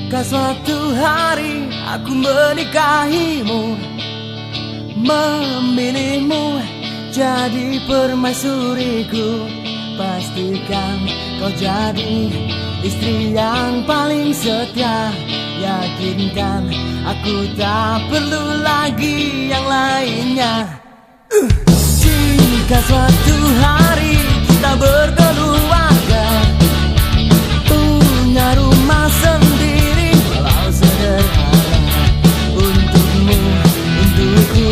Jika suatu hari aku menikahimu, memilihmu jadi permaisuriku, pastikan kau jadi istri yang paling setia. Yakinkan aku tak perlu lagi yang lainnya. Jika suatu hari kita berkeluarga, punya rumah sendiri walau sederhana, untukmu, untukku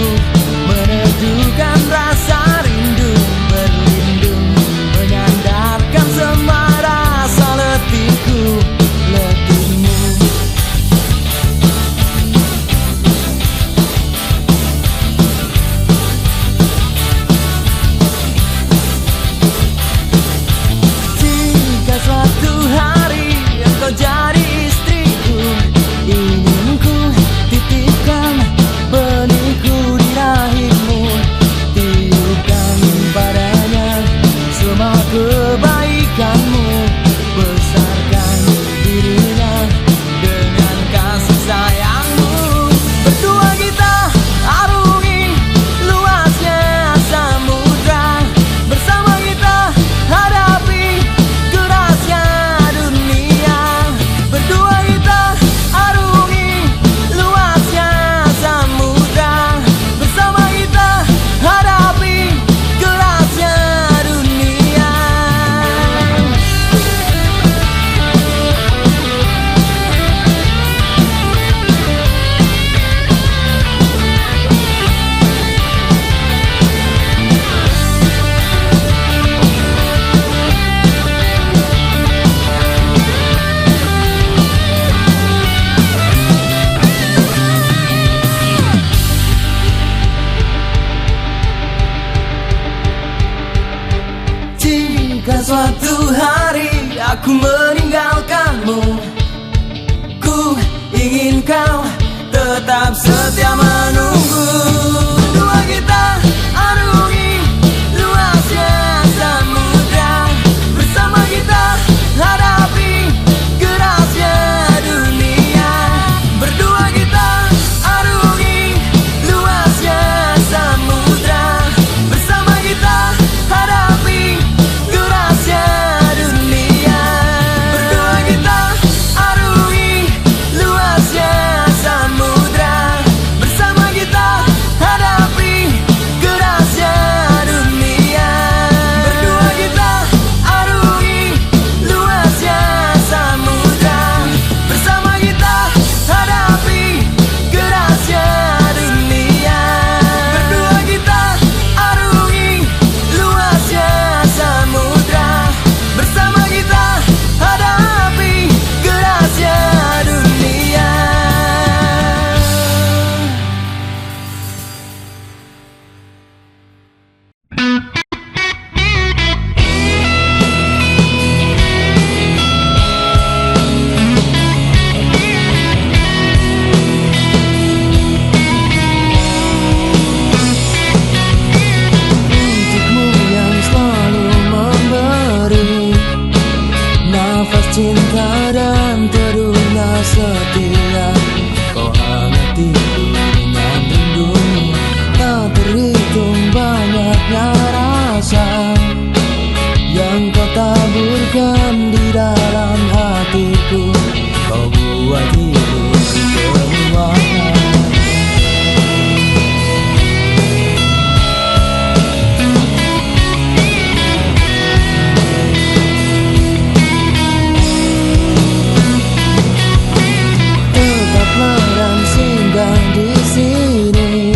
meneduhkan rasa rindu, berlindung menyandarkan semua rasa letihku, letihmu. Jika suatu hari engkau jadi istriku, ingin ku titipkan benihku di rahimmu, tiupkan padanya semua kebaikanmu, besarkan dirinya dengan kasih sayangmu. Berdua kita arungi luasnya samudra, bersama kita hadapi kerasnya dunia. Berdua kita arungi luasnya samudra, bersama kita hadapi kerasnya dunia. Jika suatu hari aku meninggalkanmu, ku ingin kau tetap setia menunggu. Dua kita arungi luasnya samudra, bersama kita hadapi kerasnya dunia. Berdua kita arungi luasnya samudra, bersama kita hadapi kerasnya dunia. Berdua kita arungi luasnya samudra, bersama kita hadapi kerasnya dunia. Berdua kita arungi luasnya samudra, bersama kita hadapi kerasnya dunia. Berdua kita arungi luasnya samudra, bersama kita hadapi kerasnya dunia. Untukmu yang selalu memberi nafas cinta dan teduhnya setia, kau hangatiku dengan rindumu, tak terhitung banyaknya rasa yang kau taburkan di dalam hatiku, kau buat hidupku berwarna. Tetaplah dan singgah di sini,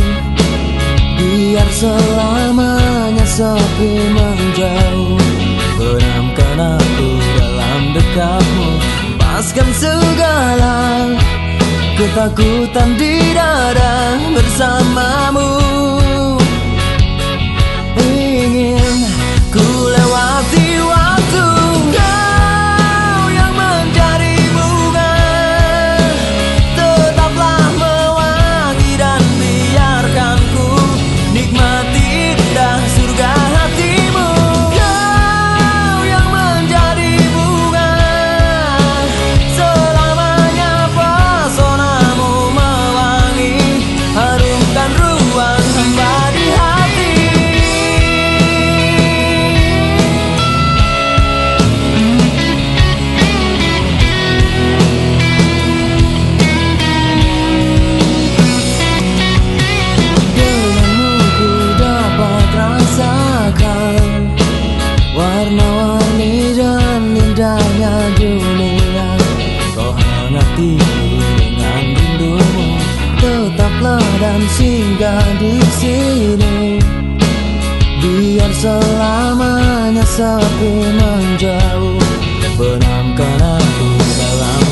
biar selamanya sepi menjauh. Benamkan aku dalam dekatmu, lepaskan segala ketakutan di dada bersamamu. Ingin ku lewati waktu, kau yang mencari bunga, tetaplah mewangi dan biarkan ku nikmati indah surga hatimu. Kau yang menjadi bunga selamanya.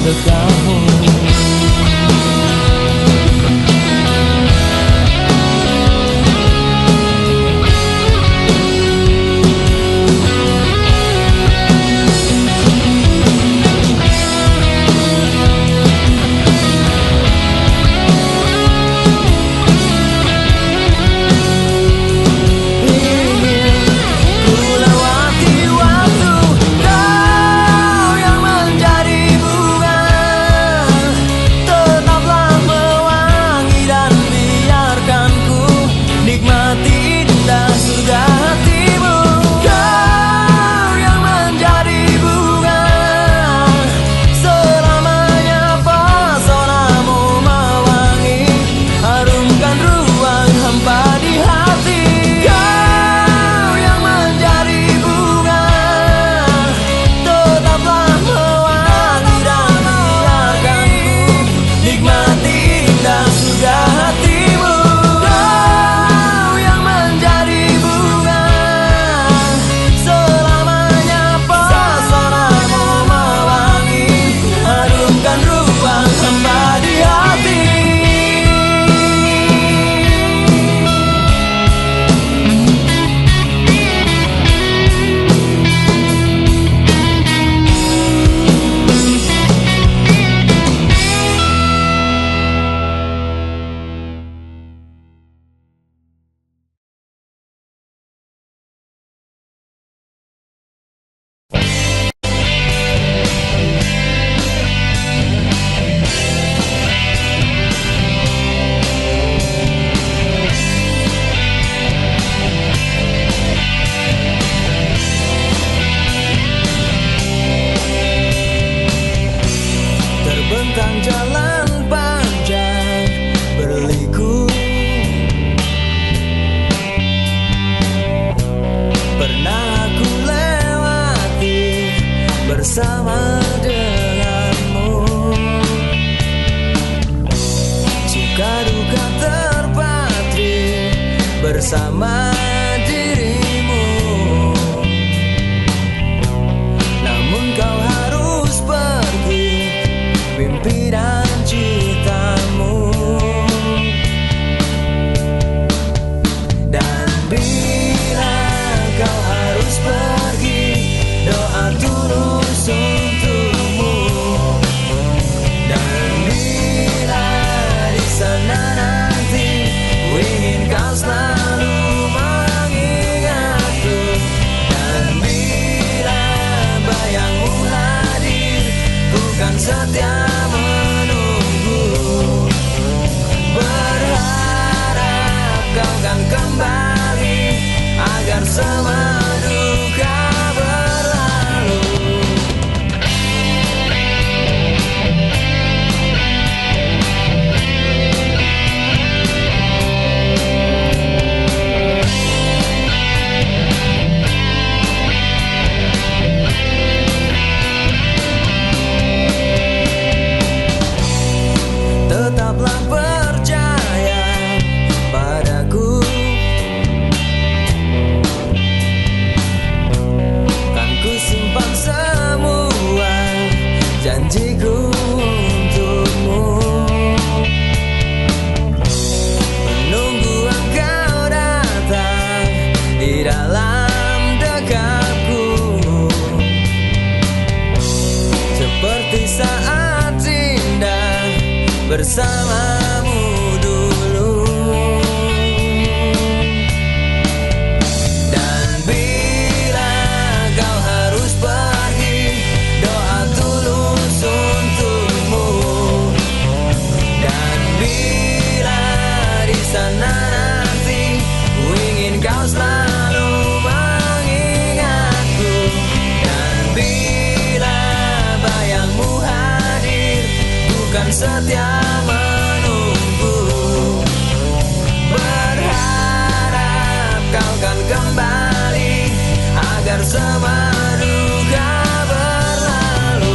dekatmu. Bersama denganmu, suka duka terpatri bersama dirimu. Namun kau harus pergi, mimpi dan citamu. Dan bila kau harus pergi, doa tulus untukmu. Dan bila di sana nanti ku ingin kau selalu mengingatku. Dan bila bayangmu hadir, ku kan setia menunggu. Berharap kau kan kembali agar semua duka berlalu. Tetaplah percaya padaku, kan ku simpan semua janjiku untukmu. Menunggu engkau datang di dalam dekatku, seperti saat indah bersamamu dulu. Dan bila kau harus pergi, doa tulus untukmu. Dan bila di sana nanti ku ingin kau selalu mengingatku. Dan bila bayangmu hadir, bukan setia menunggu. Berharap kau kan kembali agar semua duka berlalu.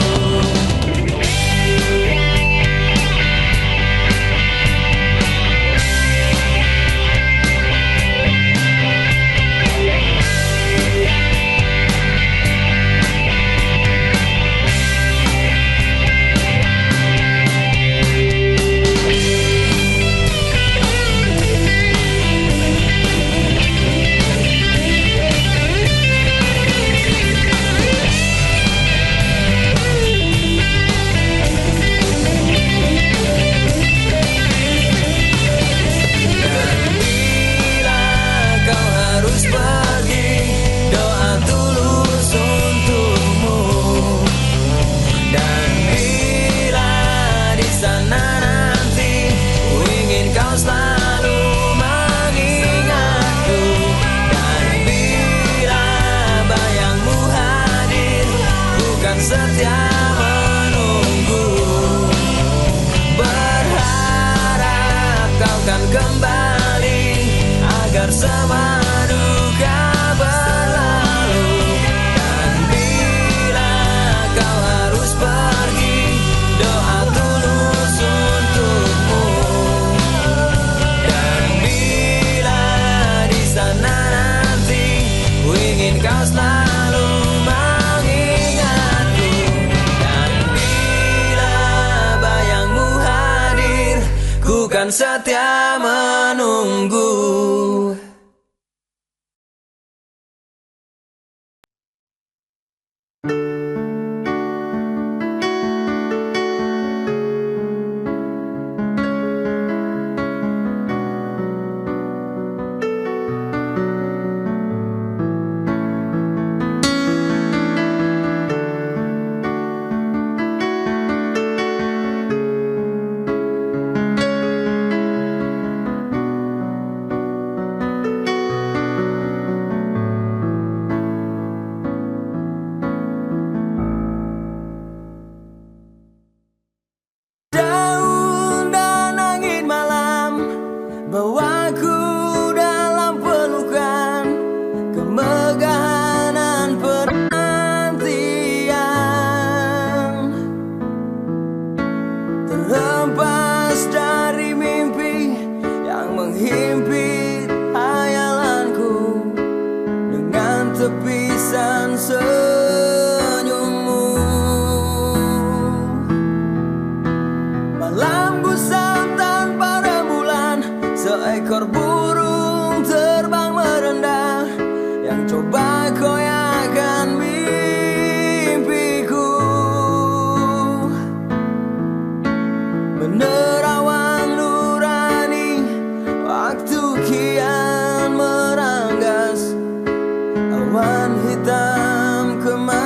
dan setia menunggu. Bawaku dalam pelukan kemegahan dan penantian, terhempas dari mimpi yang menghimpit hayalanku dengan tepisan senyummu. Malam gusam tanpa rembulan, seekor burung terbang merendah yang coba goyahkan mimpiku. Menerawang nurani, waktu kian meranggas awan hitam kematian.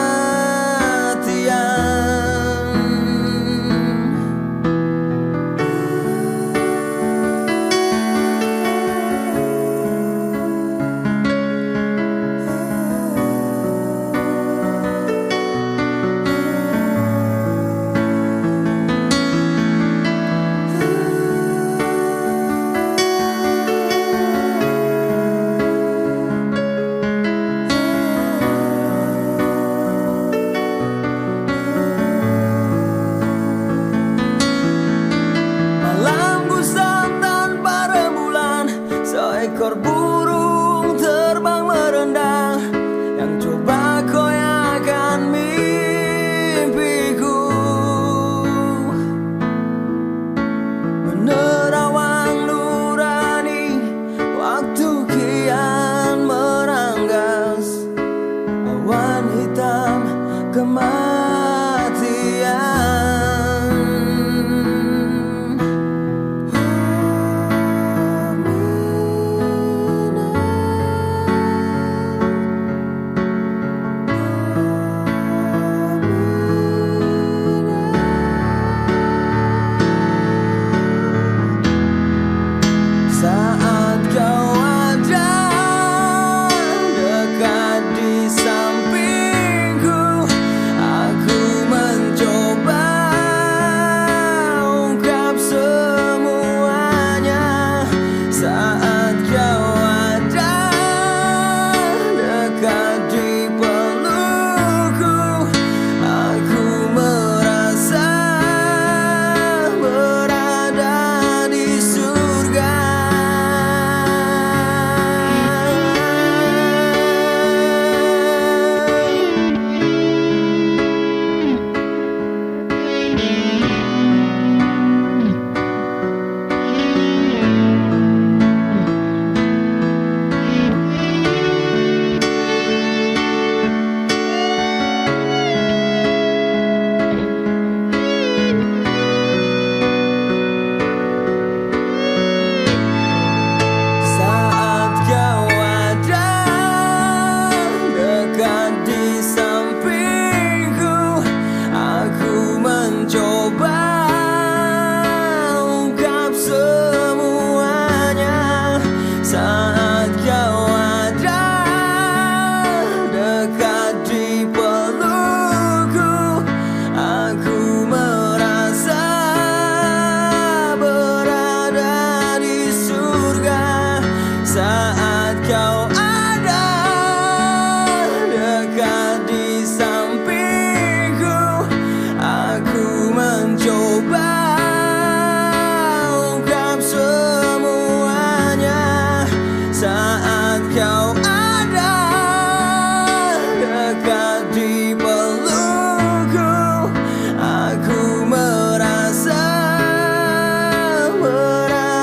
Seekor burung terbang merendah yang coba goyahkan mimpiku. Menerawang nurani, waktu kian meranggas awan hitam kematian. Saat kau ada dekat di sampingku, aku mencoba ungkap semuanya. Saat kau ada dekat di pelukku, aku merasa berada di surga. Saat kau ada dekat di sampingku, aku mencoba ungkap semuanya. Saat kau ada dekat di pelukku, aku merasa berada di surga. Saat kau ada dekat di sampingku, aku mencoba ungkap semuanya. Saat kau ada dekat di pelukku, aku merasa berada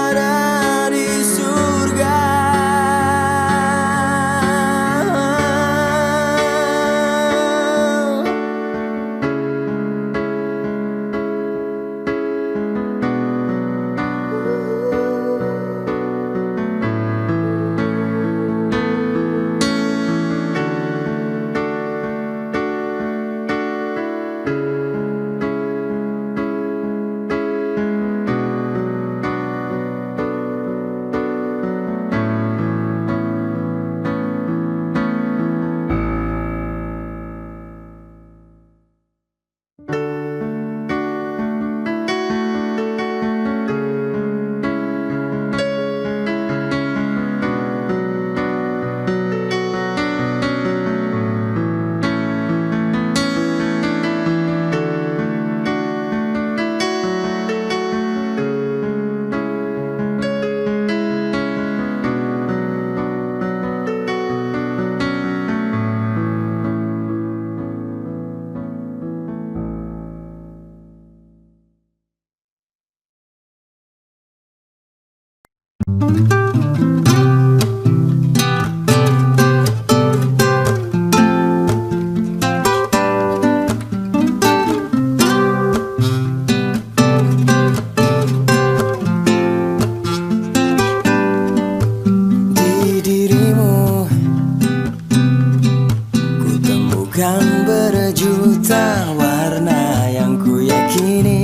Berjuta warna yang ku yakini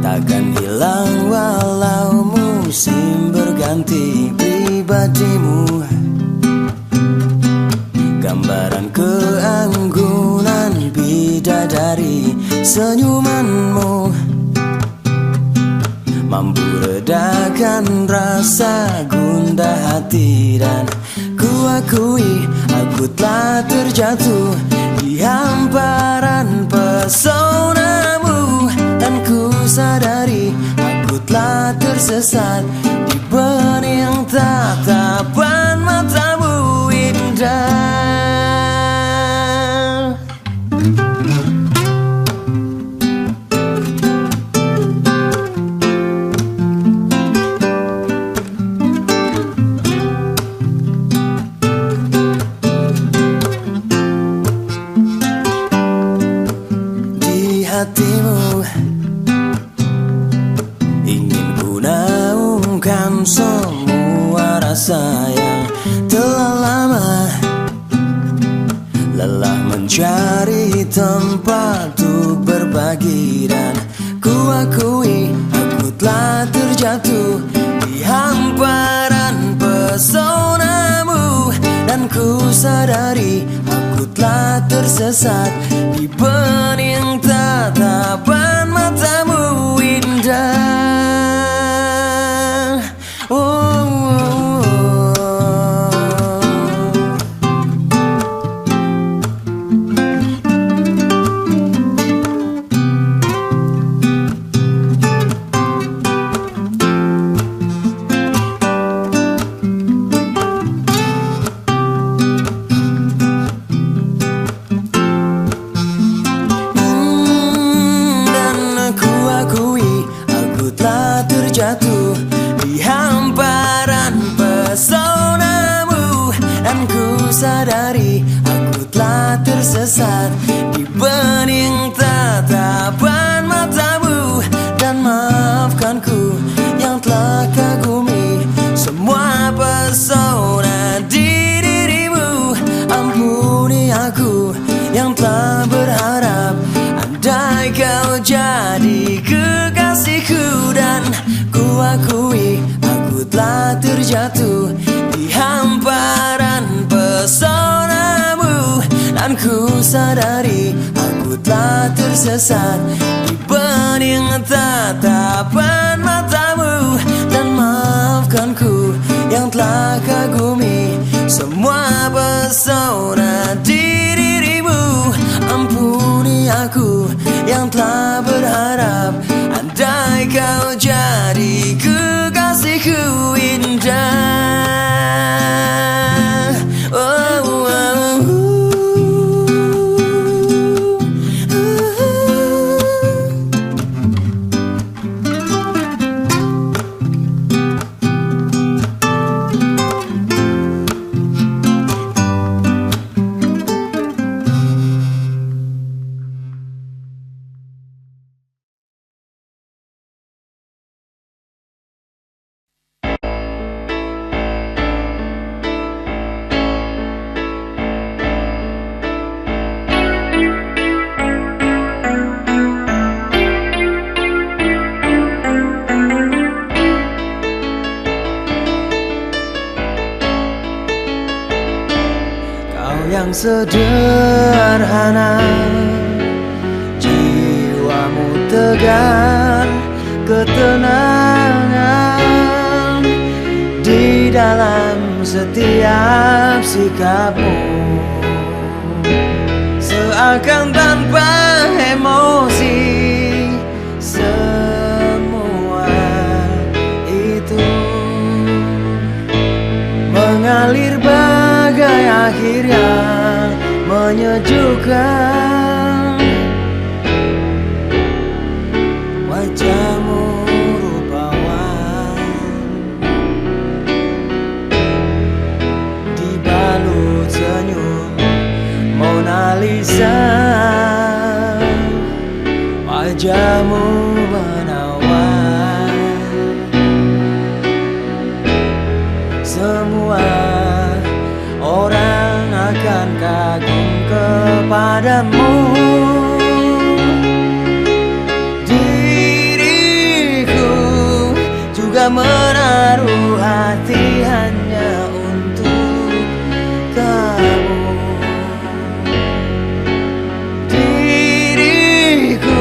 takkan hilang walau musim berganti. Pribadimu gambaran keanggunan bidadari, senyumanmu mampu redakan rasa gundah hati. Dan ku akui aku telah terjatuh di hamparan pesonamu, dan ku sadari aku telah tersesat di bening tatapan matamu indah. Hatimu ingin ku naungkan semua rasa yang telah lama lelah mencari tempat untuk berbagi. Dan ku akui aku telah terjatuh di hamparan pesonamu, dan ku sadari aku telah tersesat di bening tatapan matamu indah. Oh, oh, jatuh di hamparan pesonamu, dan ku sadari aku telah tersesat di bening tatapan matamu. Dan maafkanku yang telah kagumi semua pesona di dirimu. Ampuni aku yang telah berharap andai kau jadi kekasihku. Dan ku akui aku telah terjatuh di hamparan pesonamu, dan ku sadari aku telah tersesat di bening tatapan matamu. Dan maafkanku yang telah kagumi semua pesona di dirimu. Ampuni aku yang telah berharap andai kau jadi kekasihku indah. Oh, oh, oh. Yang sederhana, jiwamu tegar, ketenangan di dalam setiap sikapmu, seakan tanpa emosi. Semua itu mengalir bagai akhir yang menyejukkan. Wajahmu, rupamu wajahmu menawan. Semua orang akan kagum kepadamu. Diriku juga menaruh hati hanya untuk kamu. Diriku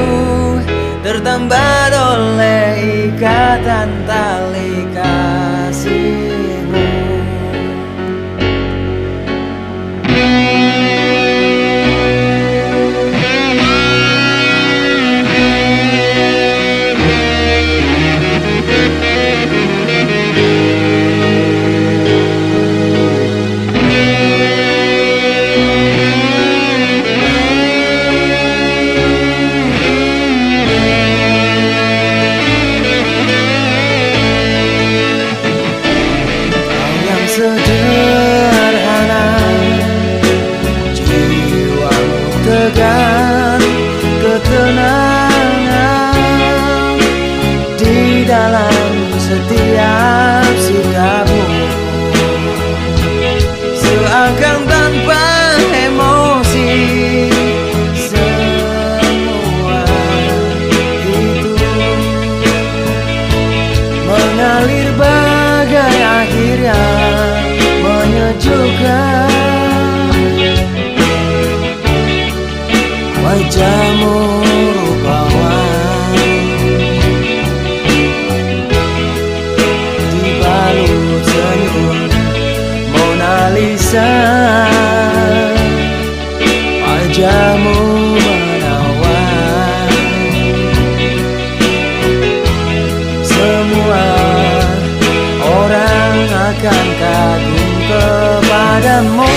tertambat oleh ikatan tali kasihmu. Sederhana, jiwamu tegar, ketenangan di dalam setiap sikapmu. Seakan tanpa emosi, semua itu mengalir bagai air yang menyejukkan. Wajahmu rupawan, dibalut senyum Mona Lisa. Wajahmu menawan, semua orang akan kagum kepadamu.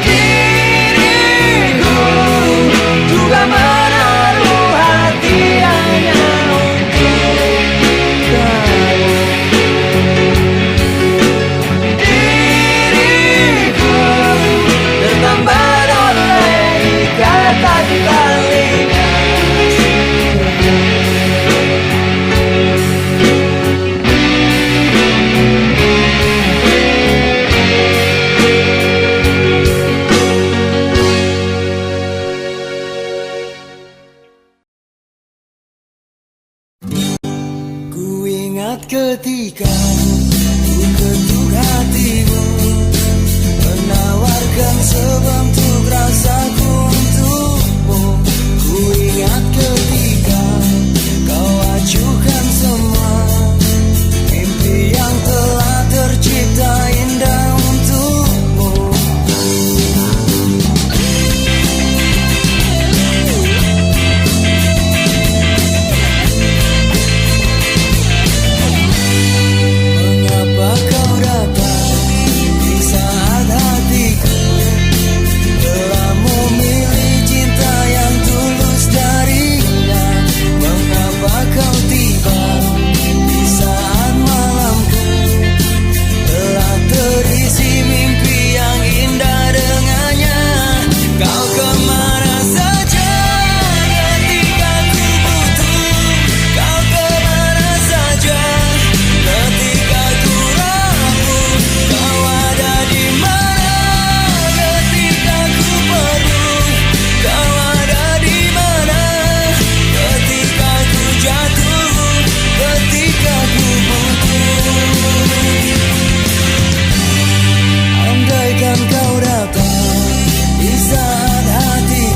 Diriku juga menaruh hati hanya untuk kamu. Diriku tertambat oleh ikatan tali kasihmu. Ku ingat ketika ku ketuk hatimu, menawarkan sebentuk rasaku untukmu. Ku ingat ketika kau acuhkan semua mimpi yang telah tercipta indah untukmu. Mengapa kau datang di saat hatiku telah memilih cinta yang tulus darinya? Mengapa kau tiba di saat malamku telah terisi mimpi yang indah dengannya? Kau kemana saja ketika ku butuh? Kau kemana saja ketika ku rapuh? Kau ada di mana ketika ku perlu? Kau ada di mana ketika ku jatuh? Ketika ku butuh. Andaikan kau datang di saat hatiku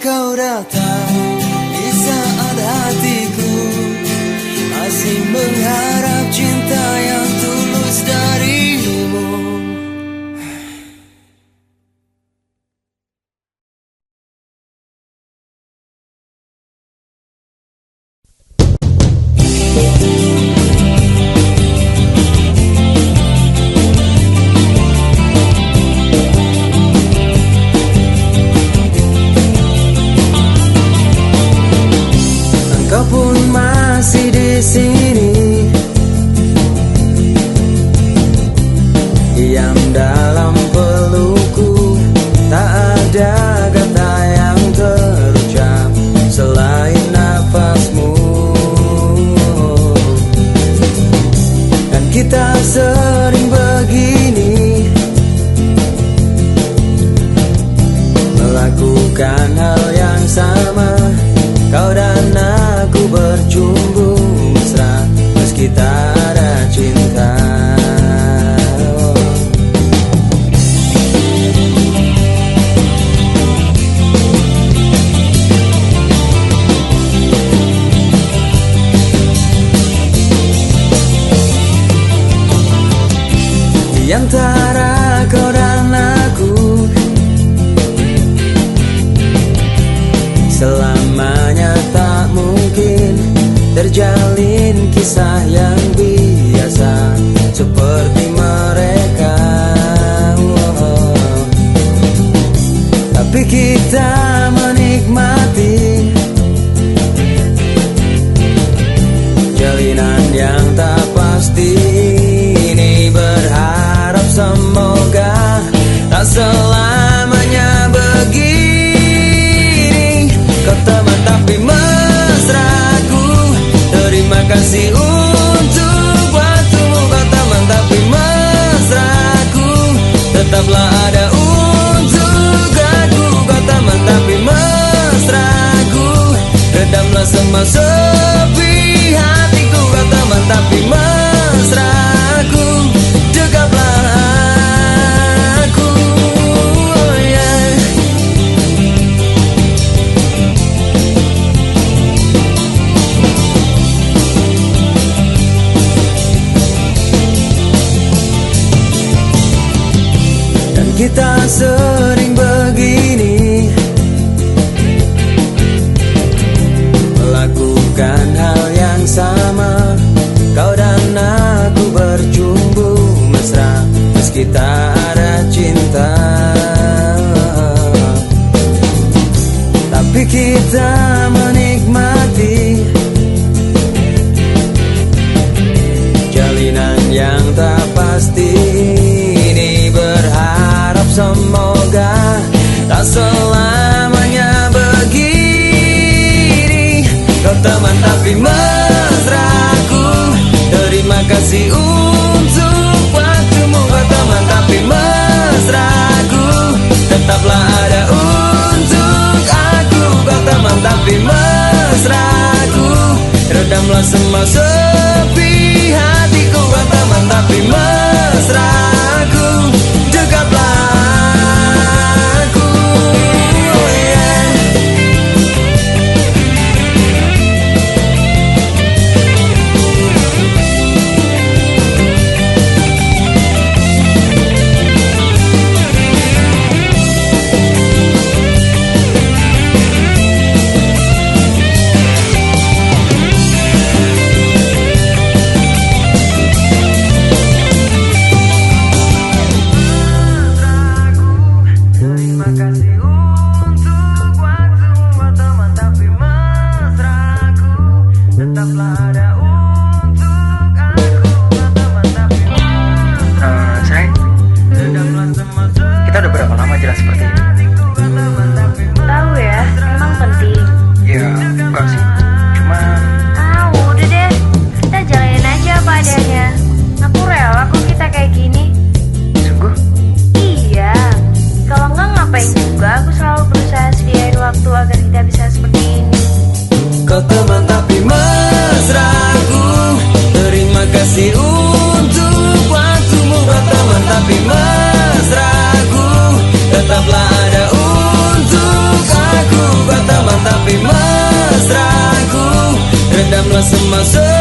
kau datang di saat hatiku masih mengharap cinta yang tulus darimu. Engkau pun masih di sini, diam dalam pelukku. Tak ada kata yang terucap selain nafasmu. Dan kita sering begini, melakukan hal yang sama. Kau dan aku bercumbu mesra meski tak ada cinta. Di antara kau dan aku, selamanya tak mungkin terjalin kisah yang biasa seperti mereka. Tapi kita menikmati jalinan yang tak pasti ini, berharap semoga tak selamanya begini. Kau teman tapi mesraku, terima kasih untuk waktumu. Kau teman tapi mesraku, tetaplah ada untuk aku. Kau teman tapi mesraku, redamlah semua sepi hatiku. Kau teman tapi mesraku, dekaplah aku. Oh yeah. Dan kita sering begini, melakukan hal yang sama. Kau dan aku bercumbu mesra meski tak ada cinta. Tapi kita menikmati jalinan yang tak pasti ini, berharap semoga tak selamanya begini. Kau teman tapi mesraku, terima kasih untuk waktumu. Kau teman tapi mesraku, tetaplah ada untuk aku. Kau teman tapi mesraku, redamlah semua sepi hatiku. Kau teman tapi mesraku, dekaplah aku. Oh yeah. Kau teman tapi mesra. dalamlah semasa